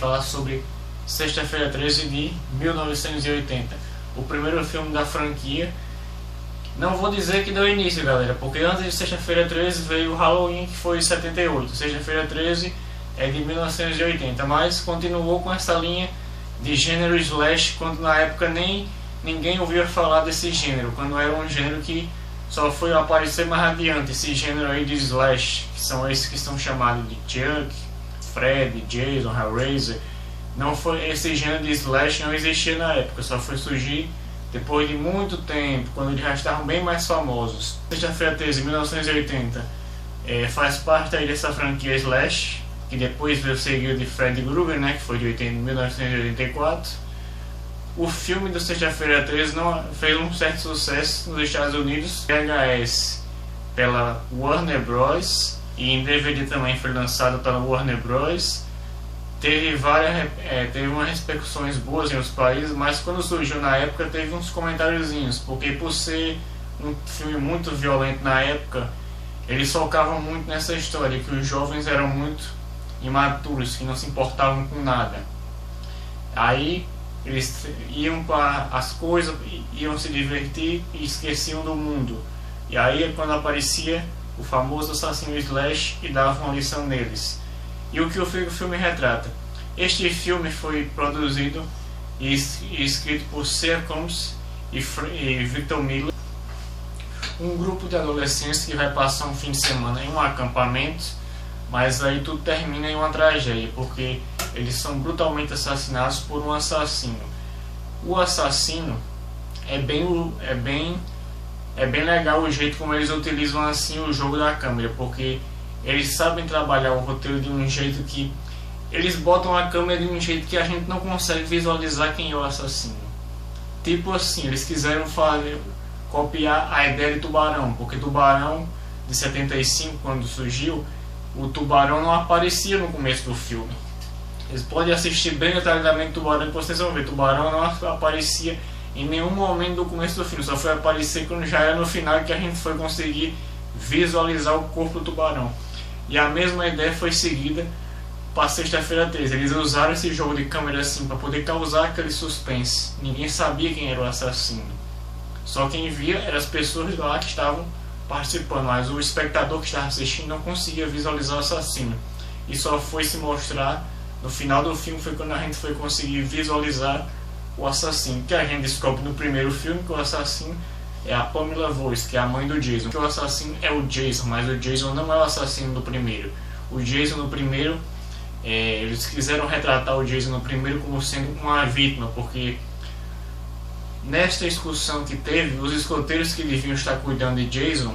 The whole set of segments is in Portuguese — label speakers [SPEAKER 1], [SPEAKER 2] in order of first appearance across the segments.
[SPEAKER 1] falar sobre Sexta-feira 13 de 1980, o primeiro filme da franquia. Não vou dizer que deu início, galera, porque antes de Sexta-feira 13 veio o Halloween, que foi em 78. Sexta-feira 13 é de 1980, mas continuou com essa linha de gênero slash, quando na época nem ninguém ouvia falar desse gênero, quando era um gênero que só foi aparecer mais adiante, esse gênero aí de slash, que são esses que são chamados de Chuck, Fred, Jason, Hellraiser. Não foi, esse gênero de slash não existia na época, só foi surgir depois de muito tempo, quando eles já estavam bem mais famosos. Sexta-feira 13, 1980, faz parte aí dessa franquia slash, que depois veio seguir de Freddy Krueger, né, que foi de 1984. O filme do Sexta-feira 13 não fez um certo sucesso nos Estados Unidos, VHS pela Warner Bros. E em DVD também foi lançado pela Warner Bros. Teve umas repercussões boas em outros países, mas quando surgiu na época teve uns comentáriozinhos, porque por ser um filme muito violento na época, eles focavam muito nessa história, que os jovens eram muito imaturos, que não se importavam com nada. Aí eles iam para as coisas, iam se divertir e esqueciam do mundo. E aí quando aparecia o famoso assassino slash e dava uma lição neles. E o que o filme retrata? Este filme foi produzido e escrito por Sean Combs e Victor Miller, um grupo de adolescentes que vai passar um fim de semana em um acampamento, mas aí tudo termina em uma tragédia, porque eles são brutalmente assassinados por um assassino. O assassino é bem legal o jeito como eles utilizam assim o jogo da câmera, porque eles sabem trabalhar o roteiro de um jeito que eles botam a câmera de um jeito que a gente não consegue visualizar quem é o assassino. Tipo assim, eles quiseram copiar a ideia de Tubarão, porque Tubarão de 75, quando surgiu, o tubarão não aparecia no começo do filme. Eles podem assistir bem detalhadamente Tubarão e vocês vão ver, Tubarão não aparecia em nenhum momento do começo do filme, só foi aparecer quando já era no final que a gente foi conseguir visualizar o corpo do tubarão. E a mesma ideia foi seguida para Sexta-feira 13. Eles usaram esse jogo de câmera assim para poder causar aquele suspense. Ninguém sabia quem era o assassino, só quem via eram as pessoas lá que estavam participando, mas o espectador que estava assistindo não conseguia visualizar o assassino. E só foi se mostrar no final do filme, foi quando a gente foi conseguir visualizar o assassino, que a gente descobre no primeiro filme que o assassino é a Pamela Voorhees, que é a mãe do Jason. Que o assassino é o Jason, mas o Jason não é o assassino do primeiro. O Jason no primeiro, eles quiseram retratar o Jason no primeiro como sendo uma vítima, porque nesta excursão que teve, os escoteiros que deviam estar cuidando de Jason,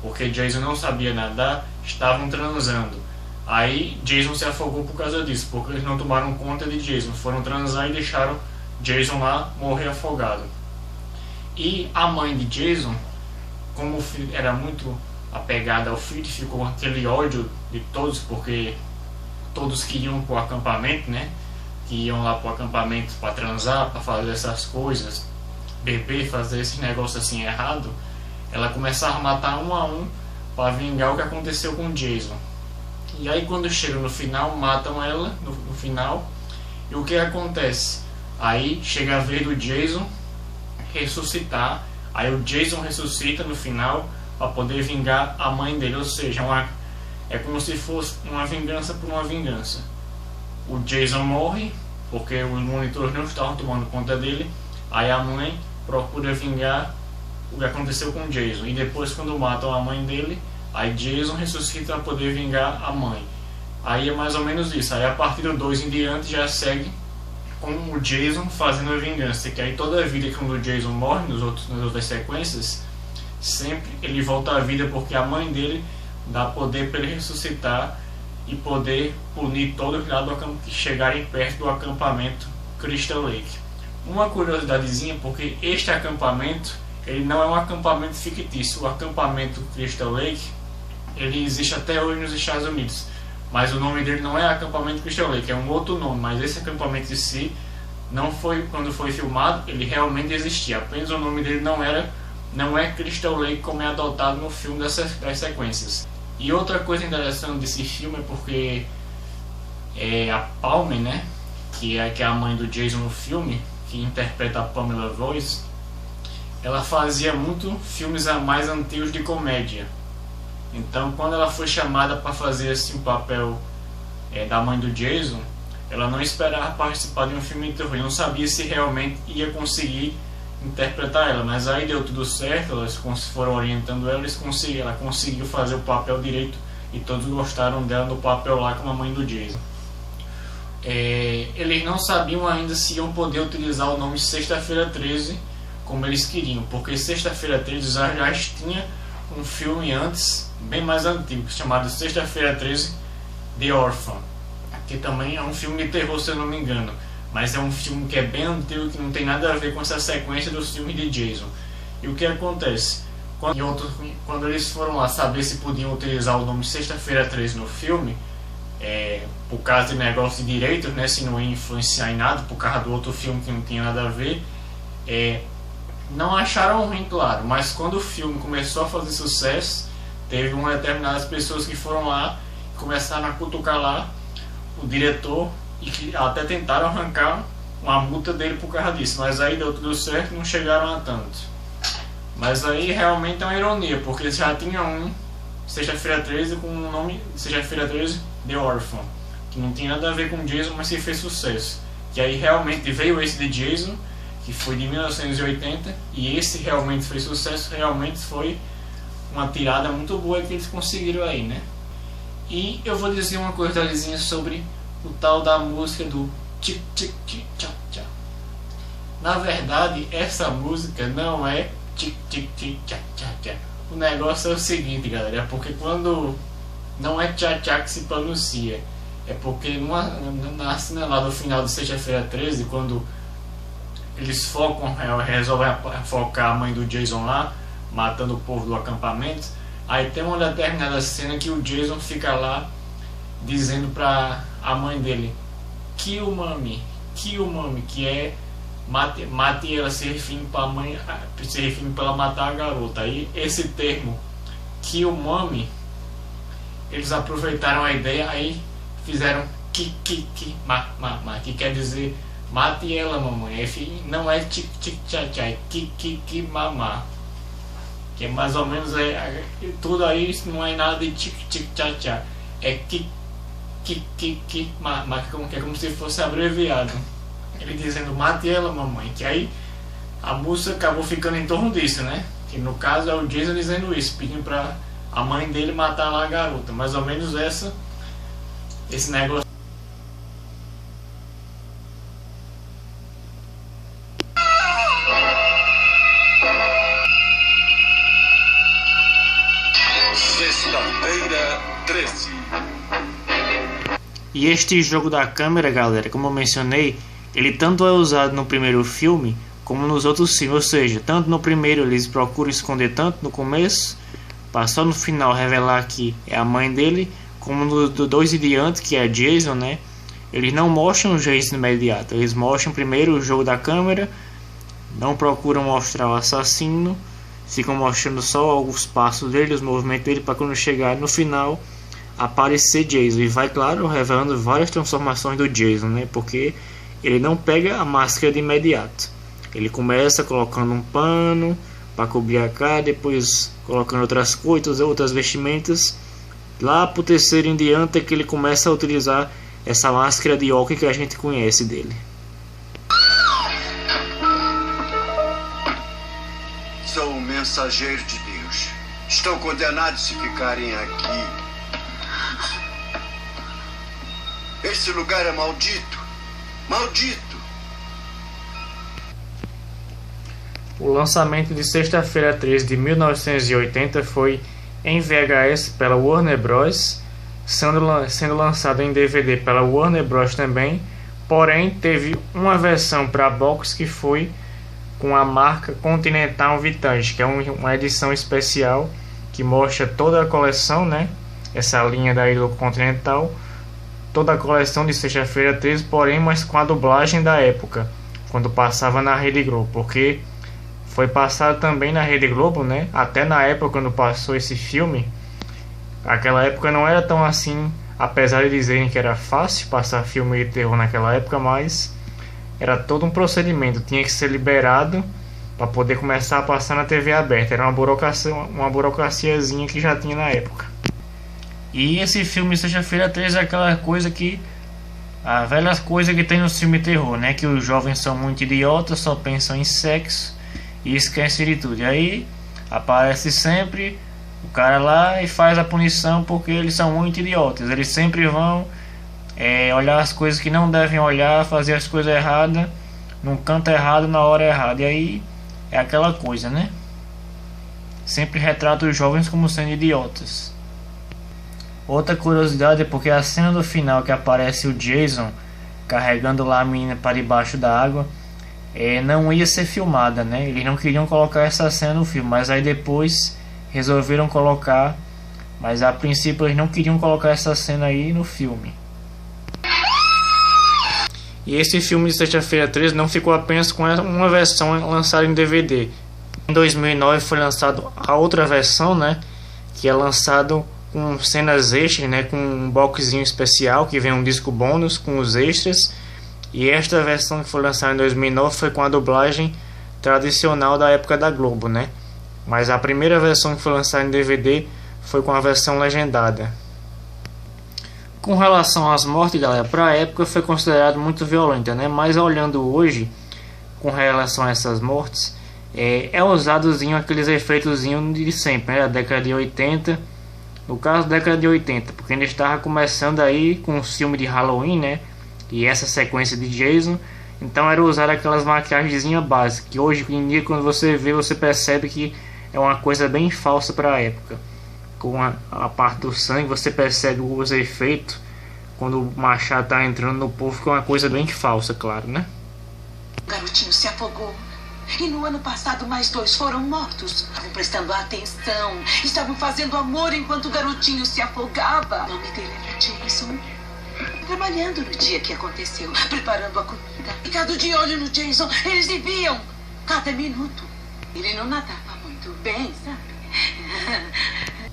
[SPEAKER 1] porque Jason não sabia nadar, estavam transando. Aí Jason se afogou por causa disso, porque eles não tomaram conta de Jason, foram transar e deixaram Jason lá morrer afogado. E a mãe de Jason, como o filho era muito apegada ao filho, ficou aquele ódio de todos, porque todos queriam para o acampamento, né? Que iam lá para o acampamento para transar, para fazer essas coisas, beber, fazer esses negócios assim errado. Ela começava a matar um a um para vingar o que aconteceu com Jason. E aí quando chega no final, matam ela no final. E o que acontece? Aí chega a vez do Jason ressuscitar. Aí o Jason ressuscita no final para poder vingar a mãe dele. Ou seja, é como se fosse uma vingança por uma vingança. O Jason morre porque os monitores não estavam tomando conta dele. Aí a mãe procura vingar o que aconteceu com o Jason. E depois, quando matam a mãe dele, aí Jason ressuscita para poder vingar a mãe. Aí é mais ou menos isso. Aí a partir do 2 em diante já segue com o Jason fazendo a vingança. Que aí toda a vida que quando o Jason morre nas outras sequências, sempre ele volta à vida, porque a mãe dele dá poder para ele ressuscitar e poder punir todos que chegarem perto do acampamento Crystal Lake. Uma curiosidadezinha, porque este acampamento ele não é um acampamento fictício. O acampamento Crystal Lake ele existe até hoje nos Estados Unidos, mas o nome dele não é acampamento Crystal Lake, é um outro nome. Mas esse acampamento em si não foi, quando foi filmado, ele realmente existia, apenas o nome dele não é Crystal Lake como é adotado no filme das sequências. E outra coisa interessante desse filme é porque a Palmer, né, que é a mãe do Jason no filme, que interpreta a Pamela Voorhees, ela fazia muito filmes a mais antigos de comédia. Então, quando ela foi chamada para fazer assim, o papel da mãe do Jason, ela não esperava participar de um filme de terror, não sabia se realmente ia conseguir interpretar ela, mas aí deu tudo certo, elas foram orientando ela, ela conseguiu fazer o papel direito e todos gostaram dela no papel lá como a mãe do Jason. Eles não sabiam ainda se iam poder utilizar o nome Sexta-feira 13 como eles queriam, porque Sexta-feira 13 já tinha um filme antes, bem mais antigo, chamado Sexta-feira 13 The Orphan, que também é um filme de terror, se eu não me engano, mas é um filme que é bem antigo, que não tem nada a ver com essa sequência dos filmes de Jason. E o que acontece? Quando eles foram lá saber se podiam utilizar o nome Sexta-feira 13 no filme, por causa de negócio de direitos, né, se não ia influenciar em nada, por causa do outro filme que não tinha nada a ver, não acharam ruim, claro, mas quando o filme começou a fazer sucesso, teve determinadas pessoas que foram lá e começaram a cutucar lá o diretor e que até tentaram arrancar uma multa dele por causa disso, mas aí deu tudo certo, não chegaram a tanto. Mas aí realmente é uma ironia, porque já tinha um Sexta-feira 13 com o nome Sexta-feira 13 The Orphan, que não tinha nada a ver com Jason, mas que fez sucesso. E aí realmente veio esse de Jason, que foi de 1980, e esse realmente fez sucesso, realmente foi uma tirada muito boa que eles conseguiram aí, né? E eu vou dizer uma coisazinha sobre o tal da música do tic tic tic tchá tchá. Na verdade, essa música não é tic tic tic tchá tchá tchá. O negócio é o seguinte, galera, é porque quando não é tchá tchá que se pronuncia, é porque na cena lá do final de Sexta-feira 13, quando eles resolvem focar a mãe do Jason lá, matando o povo do acampamento, aí tem uma determinada cena que o Jason fica lá dizendo pra a mãe dele, kill mommy, que é mate ela, se referindo pra mãe, se referindo pra ela matar a garota. Aí esse termo kill mommy, eles aproveitaram a ideia, aí fizeram que quer dizer mate ela, mamãe. Não é tic tic tchá tchá, é que mamá, que é mais ou menos tudo aí. Isso não é nada de tic tic tchá tchá, é que é como se fosse abreviado. Ele dizendo mate ela, mamãe, que aí a música acabou ficando em torno disso, né? Que no caso é o Jason dizendo isso, pedindo pra a mãe dele matar lá a garota. Mais ou menos esse negócio.
[SPEAKER 2] Sexta-feira 13.
[SPEAKER 1] E este jogo da câmera, galera, como eu mencionei, ele tanto é usado no primeiro filme como nos outros filmes. Ou seja, tanto no primeiro eles procuram esconder tanto no começo, para só no final revelar que é a mãe dele, como no dois e diante, que é Jason, né? Eles não mostram o Jason imediato, eles mostram primeiro o jogo da câmera, não procuram mostrar o assassino, ficam mostrando só os passos dele, os movimentos dele, para quando chegar no final aparecer Jason. E vai, claro, revelando várias transformações do Jason, né? Porque ele não pega a máscara de imediato. Ele começa colocando um pano para cobrir a cara, depois colocando outras coisas, outras vestimentas. Lá pro terceiro em diante é que ele começa a utilizar essa máscara de óculos que a gente conhece dele.
[SPEAKER 2] Sou um mensageiro de Deus. Estão condenados se ficarem aqui. Esse lugar é maldito. Maldito.
[SPEAKER 1] O lançamento de Sexta-feira 13 de 1980 foi em VHS pela Warner Bros, sendo lançado em DVD pela Warner Bros também, porém teve uma versão para box que foi com a marca Continental Vintage, que é uma edição especial que mostra toda a coleção, né? Essa linha daí do Continental, toda a coleção de Sexta-feira 13, porém mas com a dublagem da época, quando passava na Rede Globo, porque foi passado também na Rede Globo, né? Até na época quando passou esse filme, aquela época não era tão assim apesar de dizerem que era fácil passar filme de terror naquela época, mas era todo um procedimento, tinha que ser liberado para poder começar a passar na TV aberta. Era uma burocraciazinha que já tinha na época. E esse filme Sexta-feira 13 é aquela coisa que, a velha coisa que tem no filme terror, né? Que os jovens são muito idiotas, só pensam em sexo e esquecem de tudo. E aí aparece sempre o cara lá e faz a punição porque eles são muito idiotas. Eles sempre vão olhar as coisas que não devem olhar, fazer as coisas erradas, num canto errado, na hora errada. E aí é aquela coisa, né? Sempre retrata os jovens como sendo idiotas. Outra curiosidade é porque a cena do final que aparece o Jason carregando lá a menina para debaixo da água não ia ser filmada, né? Eles não queriam colocar essa cena no filme, mas aí depois resolveram colocar. Mas a princípio eles não queriam colocar essa cena aí no filme. E esse filme de Sexta-feira 13 não ficou apenas com uma versão lançada em DVD. Em 2009 foi lançado a outra versão, né? Que é lançado com cenas extras, né, com um boxzinho especial que vem um disco bônus com os extras. E esta versão que foi lançada em 2009 foi com a dublagem tradicional da época da Globo, né? Mas a primeira versão que foi lançada em DVD foi com a versão legendada. Com relação às mortes, galera, para a época foi considerado muito violenta, né? Mas olhando hoje, com relação a essas mortes, é usadozinho aqueles efeitozinhos de sempre, né? Da década de 80. No caso da década de 80, porque ainda estava começando aí com o filme de Halloween, né? E essa sequência de Jason. Então era usar aquelas maquiagenzinhas básicas, que hoje em dia quando você vê, você percebe que é uma coisa bem falsa para a época. Com a parte do sangue, você percebe os efeitos. Quando o machado está entrando no povo, que é uma coisa bem falsa, claro, né?
[SPEAKER 3] O garotinho se afogou. E no ano passado mais 2 foram mortos. Estavam prestando atenção. Estavam fazendo amor enquanto o garotinho se afogava. O nome dele era Jason. Trabalhando no dia que aconteceu, preparando a comida. Ficado de olho no Jason, eles viviam cada minuto. Ele não nadava muito bem, sabe?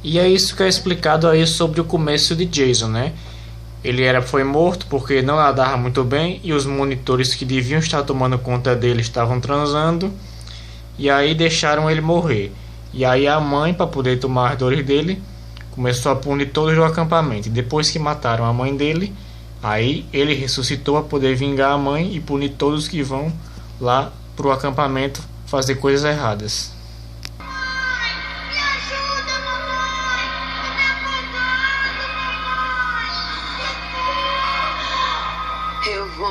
[SPEAKER 1] E é isso que é explicado aí sobre o começo de Jason, né? Ele foi morto porque não nadava muito bem e os monitores que deviam estar tomando conta dele estavam transando, e aí deixaram ele morrer. E aí a mãe, para poder tomar as dores dele, começou a punir todos do acampamento. E depois que mataram a mãe dele, aí ele ressuscitou para poder vingar a mãe e punir todos que vão lá pro acampamento fazer coisas erradas.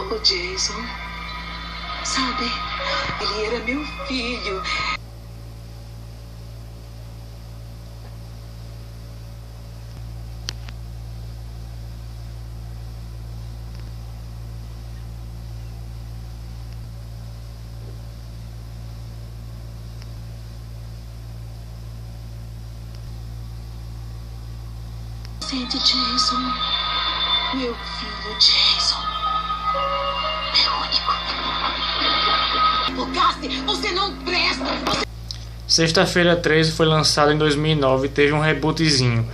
[SPEAKER 3] O Jason, sabe, ele era meu filho. Sente, Jason, meu filho Jason. Você não presta!
[SPEAKER 1] Sexta-feira 13 foi lançado em 2009 e teve um rebootzinho,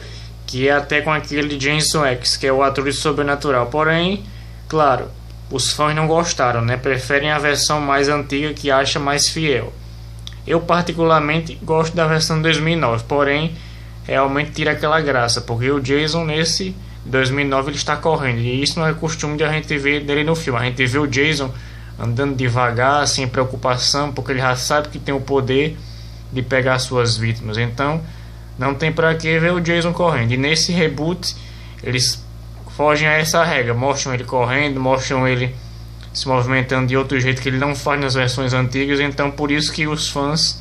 [SPEAKER 1] que é até com aquele de Jason X, que é o ator de Sobrenatural. Porém, claro, os fãs não gostaram, né? Preferem a versão mais antiga, que acha mais fiel. Eu particularmente gosto da versão de 2009, porém realmente tira aquela graça, porque o Jason nesse 2009 ele está correndo, e isso não é costume de a gente ver dele no filme. A gente vê o Jason andando devagar, sem preocupação, porque ele já sabe que tem o poder de pegar suas vítimas. Então não tem para que ver o Jason correndo. E nesse reboot eles fogem a essa regra, mostram ele correndo, mostram ele se movimentando de outro jeito que ele não faz nas versões antigas. Então por isso que os fãs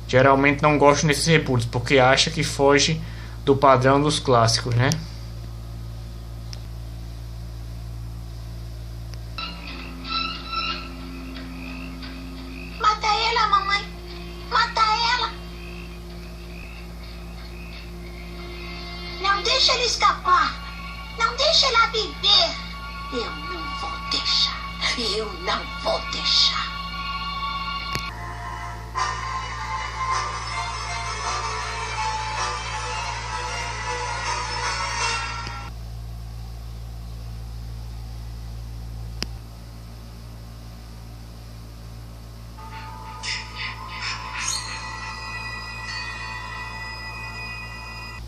[SPEAKER 1] geralmente não gostam desses reboots, porque acham que foge do padrão dos clássicos, né?
[SPEAKER 3] Deixa ele escapar. Não deixa ela viver. Eu não vou deixar. Eu não vou deixar.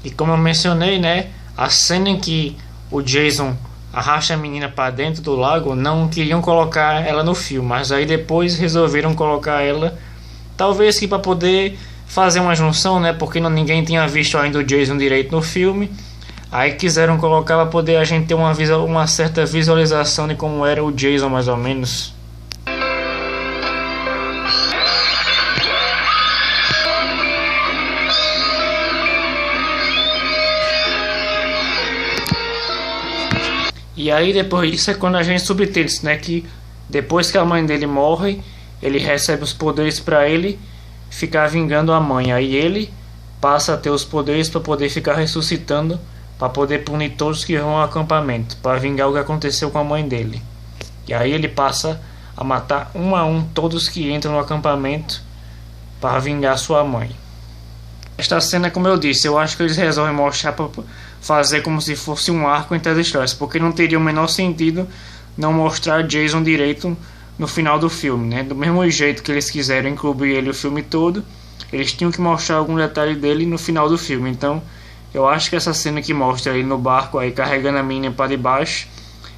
[SPEAKER 1] E como eu mencionei, né, a cena em que o Jason arrasta a menina para dentro do lago, não queriam colocar ela no filme, mas aí depois resolveram colocar ela, talvez que para poder fazer uma junção, né, porque ninguém tinha visto ainda o Jason direito no filme. Aí quiseram colocar para poder a gente ter uma certa visualização de como era o Jason mais ou menos. E aí depois disso é quando a gente subentende, né, que depois que a mãe dele morre, ele recebe os poderes para ele ficar vingando a mãe. Aí ele passa a ter os poderes para poder ficar ressuscitando, para poder punir todos que vão ao acampamento, para vingar o que aconteceu com a mãe dele. E aí ele passa a matar um a um todos que entram no acampamento para vingar sua mãe. Esta cena, como eu disse, eu acho que eles resolvem mostrar para fazer como se fosse um arco entre as histórias, porque não teria o menor sentido não mostrar Jason direito no final do filme, né? Do mesmo jeito que eles quiseram incluir ele o filme todo, eles tinham que mostrar algum detalhe dele no final do filme. Então eu acho que essa cena que mostra ele no barco aí carregando a menina para debaixo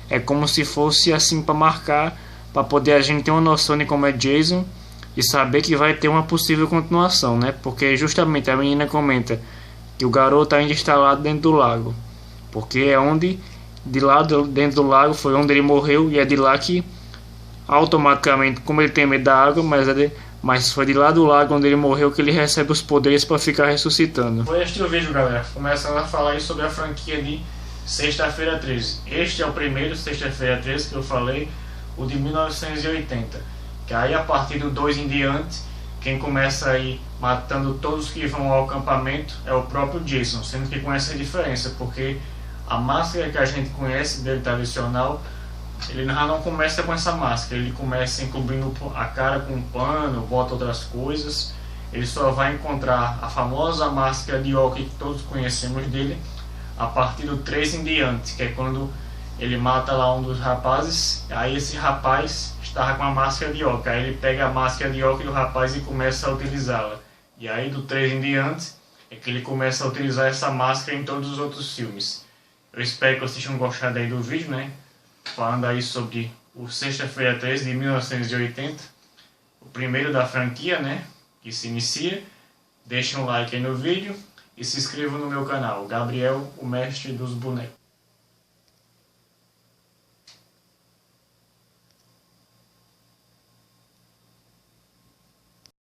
[SPEAKER 1] é como se fosse assim para marcar, para poder a gente ter uma noção de como é Jason e saber que vai ter uma possível continuação, né? Porque justamente a menina comenta que o garoto ainda está lá dentro do lago, porque é onde, de lá dentro do lago foi onde ele morreu, e é de lá que automaticamente, como ele tem medo da água, mas foi de lá do lago onde ele morreu que ele recebe os poderes para ficar ressuscitando. Foi este o vídeo, galera, começando a falar aí sobre a franquia de Sexta-feira 13. Este é o primeiro Sexta-feira 13 que eu falei, o de 1980, que aí a partir do 2 em diante, quem começa aí matando todos que vão ao acampamento é o próprio Jason, sendo que com essa diferença, porque a máscara que a gente conhece dele tradicional, ele já não começa com essa máscara, ele começa encobrindo a cara com um pano, bota outras coisas. Ele só vai encontrar a famosa máscara de Ock que todos conhecemos dele a partir do 3 em diante, que é quando ele mata lá um dos rapazes. Aí esse rapaz estava com a máscara de Ock, aí ele pega a máscara de Ock do rapaz e começa a utilizá-la. E aí do 3 em diante é que ele começa a utilizar essa máscara em todos os outros filmes. Eu espero que vocês tenham gostado aí do vídeo, né? Falando aí sobre o Sexta-feira 13 de 1980, o primeiro da franquia, né? Que se inicia. Deixem um like aí no vídeo e se inscrevam no meu canal, Gabriel, o mestre dos bonecos.